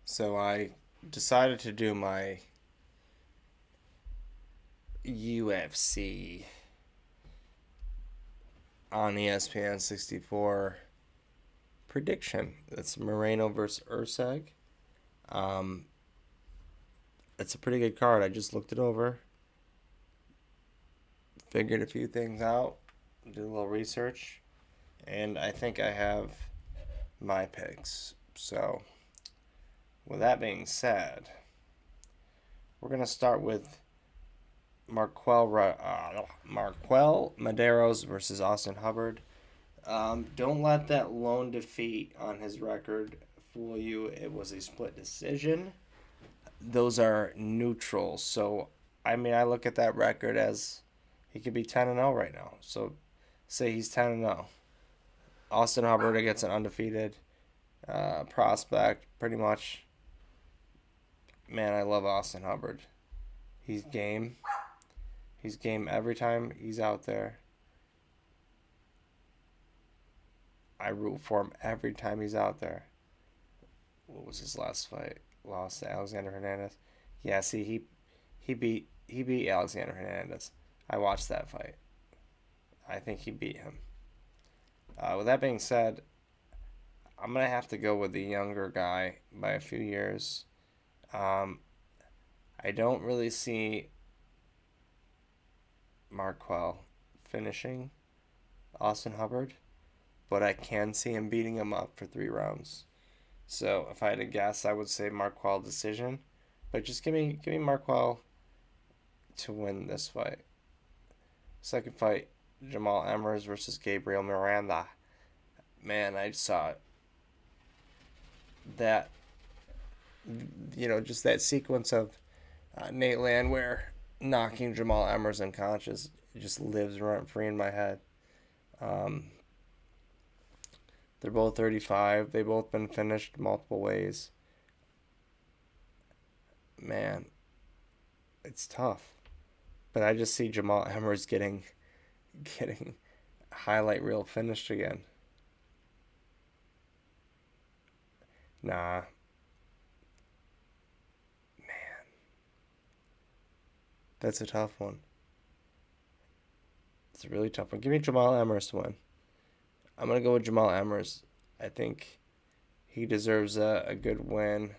So I decided to do my UFC on ESPN 64 prediction. It's Moreno versus Erceg. Um, it's a pretty good card. I just looked it over, figured a few things out, did a little research, and I think I have my picks. So, with that being said, we're gonna start with Marquel Maderos versus Austin Hubbard. Don't let that lone defeat on his record fool you. It was a split decision. Those are neutral. So, I mean, I look at that record as he could be 10-0 right now. So, say he's 10-0. Austin Hubbard gets an undefeated prospect, pretty much. Man, I love Austin Hubbard. He's game. He's game every time he's out there. I root for him every time he's out there. What was his last fight? Lost to Alexander Hernandez. Yeah, see, he beat Alexander Hernandez. I watched that fight. I think he beat him. With that being said, I'm gonna have to go with the younger guy by a few years. Um, I don't really see Marquel finishing Austin Hubbard, but I can see him beating him up for 3 rounds. So if I had to guess, I would say Marquel decision. But just give me Marquel to win this fight. Second fight, Jamal Emmers versus Gabriel Miranda. Man, I saw that, just that sequence of Nate Landwehr knocking Jamal Emmers unconscious. It just lives rent free in my head. Um, they're both 35. They've both been finished multiple ways. Man, it's tough. But I just see Jamal Emmers getting highlight reel finished again. Nah, that's a tough one. It's a really tough one. Give me Jamal Emmers to win. I'm gonna go with Jamal Emmers. I think he deserves a good win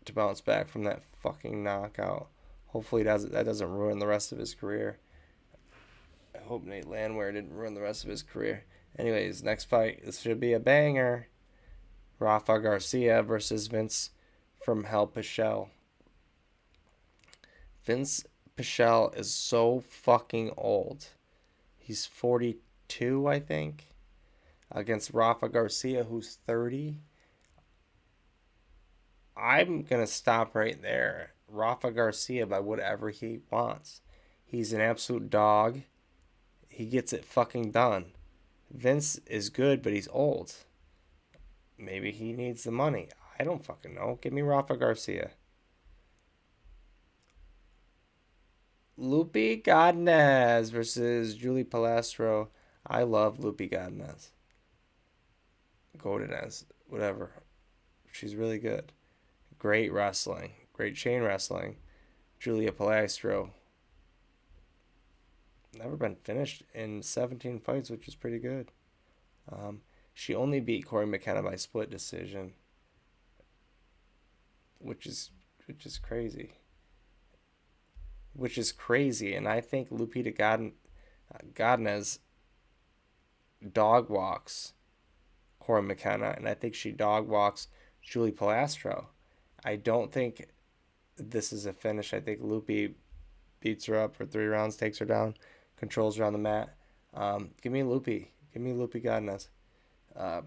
to bounce back from that fucking knockout. Hopefully that doesn't ruin the rest of his career. I hope Nate Landwehr didn't ruin the rest of his career. Anyways, next fight. This should be a banger. Rafa Garcia versus Vince from Hell Pichel. Vince Pichel is so fucking old. He's 42, I think, against Rafa Garcia, who's 30. I'm going to stop right there. Rafa Garcia by whatever he wants. He's an absolute dog. He gets it fucking done. Vince is good, but he's old. Maybe he needs the money. I don't fucking know. Give me Rafa Garcia. Lupe Godinez versus Julie Palastro. I love Lupe Godinez. Godinez, whatever. She's really good. Great wrestling. Great chain wrestling. Julia Palastro. Never been finished in 17 fights, which is pretty good. Um, she only beat Corey McKenna by split decision, which is which is crazy. Which is crazy, and I think Lupita Godinez dog walks Corey McKenna, and I think she dog walks Julie Palastro. I don't think this is a finish. I think Lupe beats her up for 3 rounds, takes her down, controls her on the mat. Give me Lupe. Give me Lupe Godinez.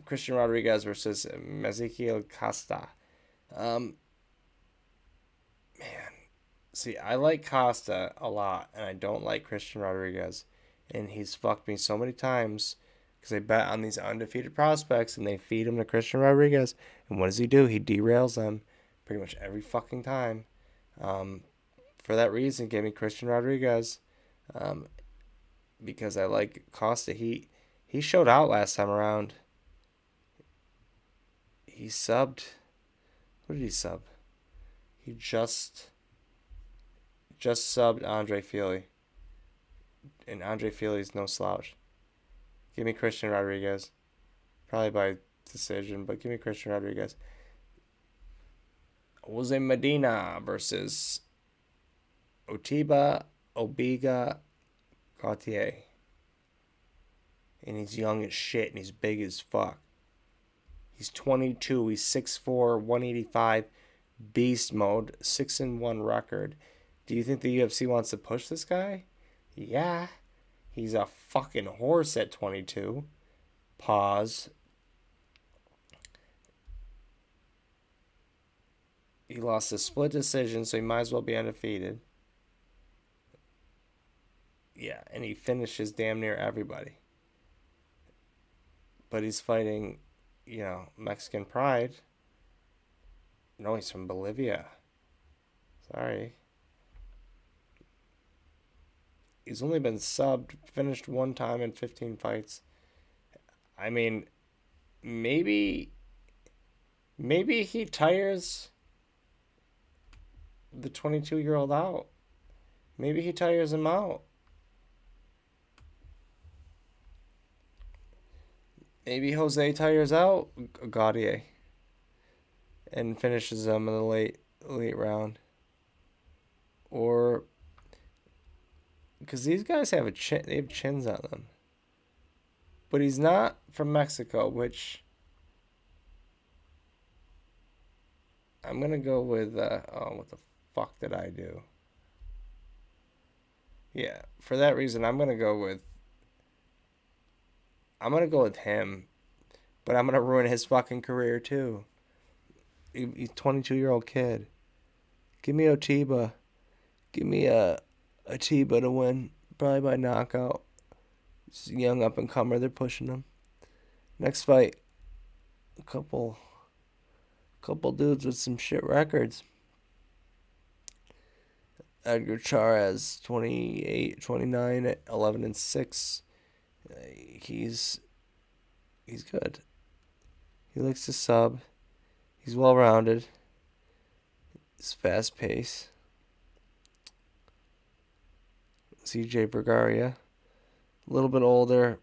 Christian Rodriguez versus Ezekiel Costa. Um, man, see, I like Costa a lot, and I don't like Christian Rodriguez. And he's fucked me so many times because I bet on these undefeated prospects, and they feed him to Christian Rodriguez. And what does he do? He derails them pretty much every fucking time. Um, for that reason, give me Christian Rodriguez. Um, because I like Costa. He showed out last time around. He subbed. Who did he sub? He just subbed Andre Fili. And Andre Fili's no slouch. Give me Christian Rodriguez. Probably by decision, but give me Christian Rodriguez. Jose Medina versus Otiba Obiga Gautier. And he's young as shit and he's big as fuck. He's 22. He's 6'4", 185. Beast mode. 6-1 record. Do you think the UFC wants to push this guy? Yeah. He's a fucking horse at 22. Pause. He lost a split decision, so he might as well be undefeated. Yeah, and he finishes damn near everybody. But he's fighting, Mexican pride. No, he's from Bolivia. Sorry. He's only been subbed, finished one time in 15 fights. I mean, maybe he tires the 22-year-old out. Maybe he tires him out. Maybe Jose tires out Gautier and finishes him in the late round. Or because these guys have they have chins on them. But he's not from Mexico, which I'm gonna go with. What the fuck did I do? Yeah, for that reason, I'm gonna go with him, but I'm gonna ruin his fucking career too. He's 22-year-old kid. Give me Otiba. Give me Otiba to win, probably by knockout. He's a young up and comer. They're pushing him. Next fight, a couple dudes with some shit records. Edgar Chairez, 28, 29, 11-6. He's good. He likes to sub. He's well rounded. He's fast pace. CJ Vergara, a little bit older.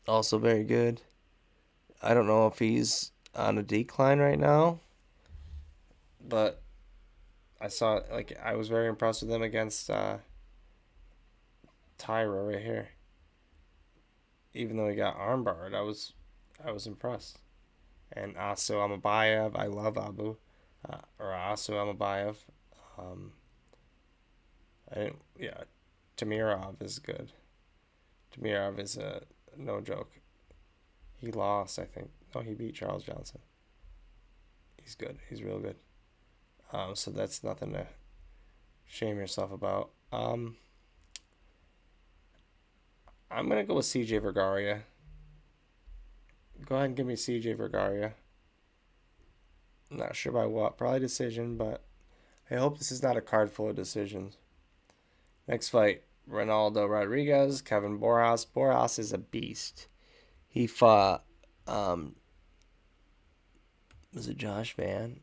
Also very good. I don't know if he's on a decline right now, but I was very impressed with him against Tyra right here. Even though he got armbarred, I was impressed. And Asu Amabayev, I love Asu Amabayev. Tamirov is good. Tamirov is no joke. He lost, I think. No, he beat Charles Johnson. He's good. He's real good. So that's nothing to shame yourself about. I'm gonna go with CJ Vergara. Go ahead and give me CJ Vergara. I'm not sure by what. Probably decision, but I hope this is not a card full of decisions. Next fight, Ronaldo Rodriguez, Kevin Borjas. Borjas is a beast. He fought, was it Josh Van?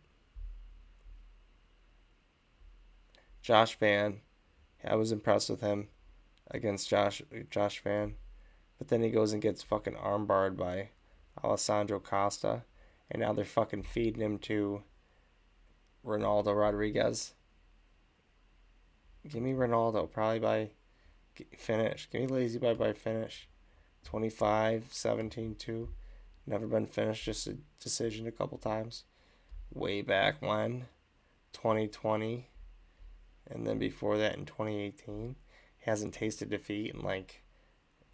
Josh Van. I was impressed with him against Josh Van. But then he goes and gets fucking armbarred by Alessandro Costa. And now they're fucking feeding him to Ronaldo Rodriguez. Give me Ronaldo, probably by finish. Give me lazy by finish. 25, 17-2. Never been finished, just a decision a couple times. Way back when, 2020. And then before that in 2018. Hasn't tasted defeat in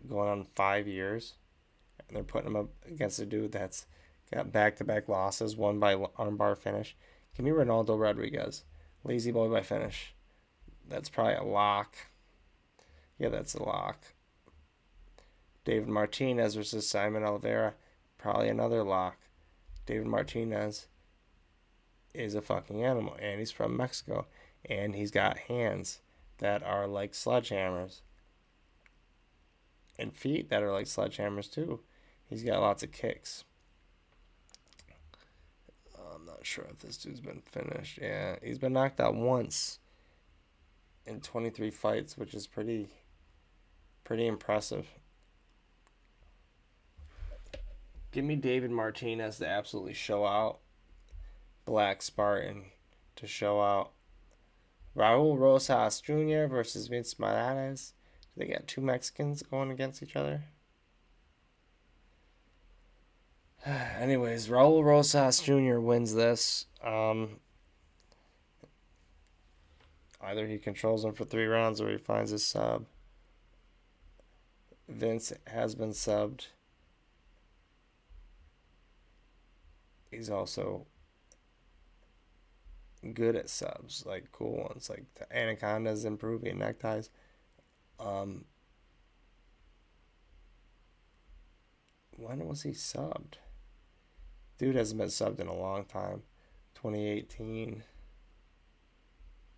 going on 5 years. And they're putting him up against a dude that's got back-to-back losses, one by armbar finish. Give me Ronaldo Rodriguez. Lazy boy by finish. That's probably a lock. Yeah, that's a lock. David Martinez versus Simon Oliveira. Probably another lock. David Martinez is a fucking animal. And he's from Mexico. And he's got hands that are like sledgehammers. And feet that are like sledgehammers too. He's got lots of kicks. not sure if this dude's been finished. Yeah, he's been knocked out once in 23 fights, which is pretty impressive. Give me David Martinez to absolutely show out. Black Spartan to show out. Raul Rosas Jr. versus Vince Morales. They got two Mexicans going against each other. Anyways, Raul Rosas Jr. wins this. Either he controls him for 3 rounds or he finds his sub. Vince has been subbed. He's also good at subs, like cool ones, like the Anaconda's improving neckties. When was he subbed? Dude hasn't been subbed in a long time. 2018.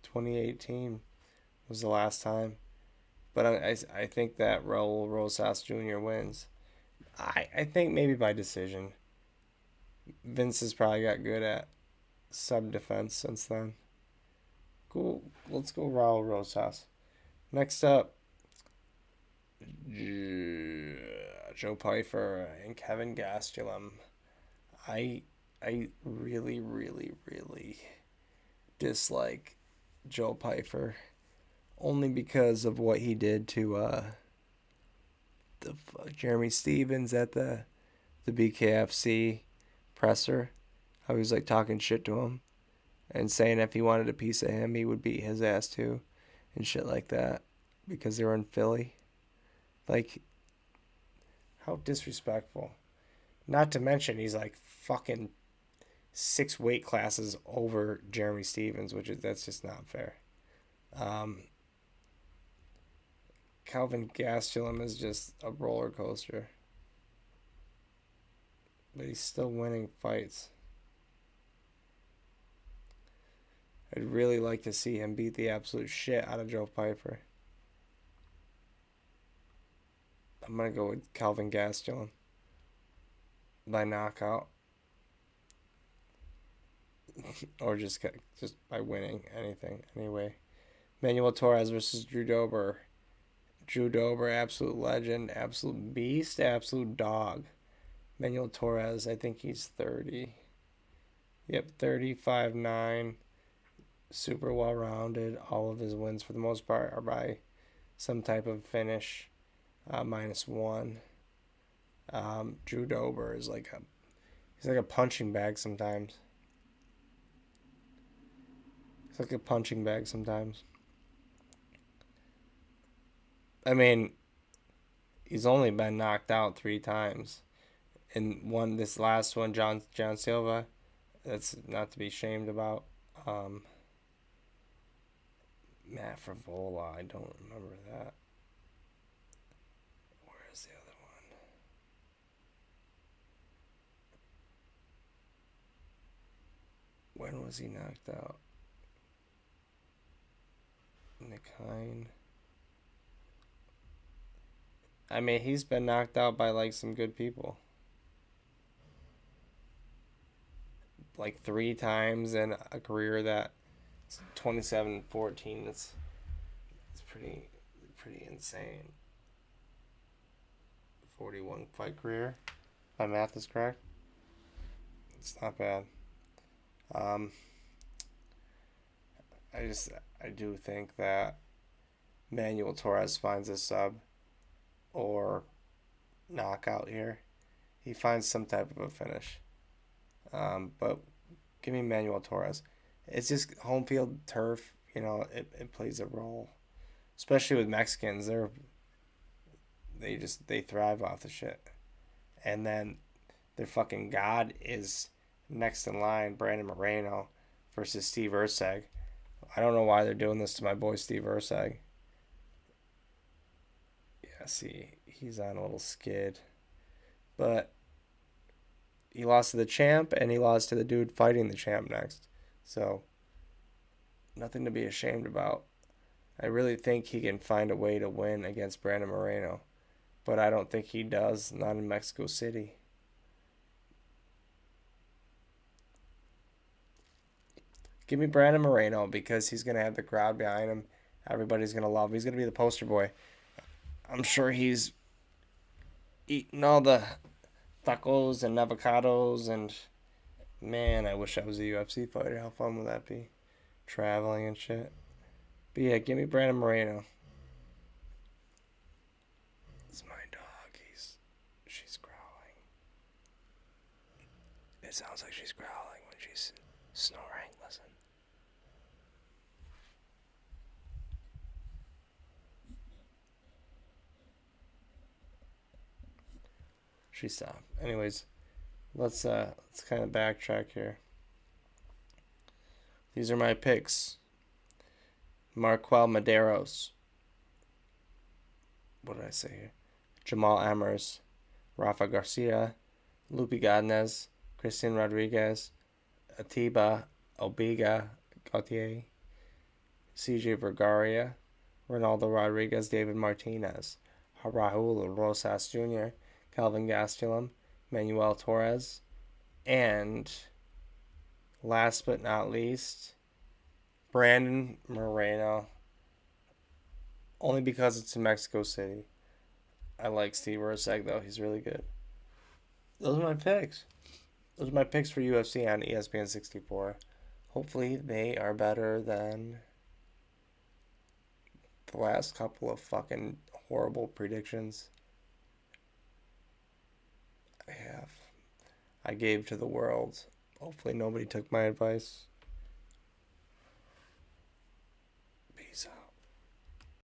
2018 was the last time. But I think that Raul Rosas Jr. wins. I think maybe by decision. Vince has probably got good at sub defense since then. Cool. Let's go Raul Rosas. Next up, Joe Pyfer and Kevin Gastelum. I really, really, really dislike Joe Pyfer only because of what he did to Jeremy Stevens at the BKFC presser. How he was like talking shit to him and saying if he wanted a piece of him, he would beat his ass too and shit like that because they were in Philly. Like, how disrespectful. Not to mention he's like fucking 6 weight classes over Jeremy Stevens, that's just not fair. Calvin Gastelum is just a roller coaster. But he's still winning fights. I'd really like to see him beat the absolute shit out of Joe Pyfer. I'm going to go with Calvin Gastelum by knockout. Or just by winning anything. Anyway, Manuel Torres versus Drew Dober. Drew Dober, absolute legend, absolute beast, absolute dog. Manuel Torres, I think he's 30. Yep, 35-9. Super well-rounded. All of his wins, for the most part, are by some type of finish. -1. Drew Dober is he's like a punching bag sometimes. He's like a punching bag sometimes. I mean, he's only been knocked out 3 times. And this last one, John Silva, that's not to be shamed about. Matt Frivola, I don't remember that. Where's the other one? When was he knocked out? Nick Hine. I mean, he's been knocked out by like some good people. Like 3 times in a career that 27-14. It's pretty insane. 41 fight career. My math is correct. It's not bad. I do think that Manuel Torres finds a sub or knockout here. He finds some type of a finish. But give me Manuel Torres. It's just home field turf. It plays a role, especially with Mexicans. They thrive off the shit, and then their fucking god is next in line, Brandon Moreno versus Steve Erceg. I don't know why they're doing this to my boy Steve Erceg. Yeah, see, he's on a little skid, but he lost to the champ, and he lost to the dude fighting the champ next. So, nothing to be ashamed about. I really think he can find a way to win against Brandon Moreno, but I don't think he does, not in Mexico City. Give me Brandon Moreno because he's gonna have the crowd behind him. Everybody's gonna love him. He's gonna be the poster boy. I'm sure he's eating all the tacos and avocados and man, I wish I was a UFC fighter. How fun would that be? Traveling and shit. But yeah, give me Brandon Moreno. It's my dog. She's growling. It sounds like she's growling when she's snoring. Listen. She stopped. Anyways, let's kind of backtrack here. These are my picks. Marquel Medeiros. What did I say here? Jamal Amers, Rafa Garcia, Lupi Godinez, Christian Rodriguez, Atiba Obiga Gautier, CJ Vergara, Ronaldo Rodriguez, David Martinez, Raul Rosas Jr., Calvin Gastelum, Manuel Torres, and last but not least, Brandon Moreno. Only because it's in Mexico City. I like Steve Erceg, though. He's really good. Those are my picks. Those are my picks for UFC on ESPN 64. Hopefully, they are better than the last couple of fucking horrible predictions I gave to the world. Hopefully, nobody took my advice.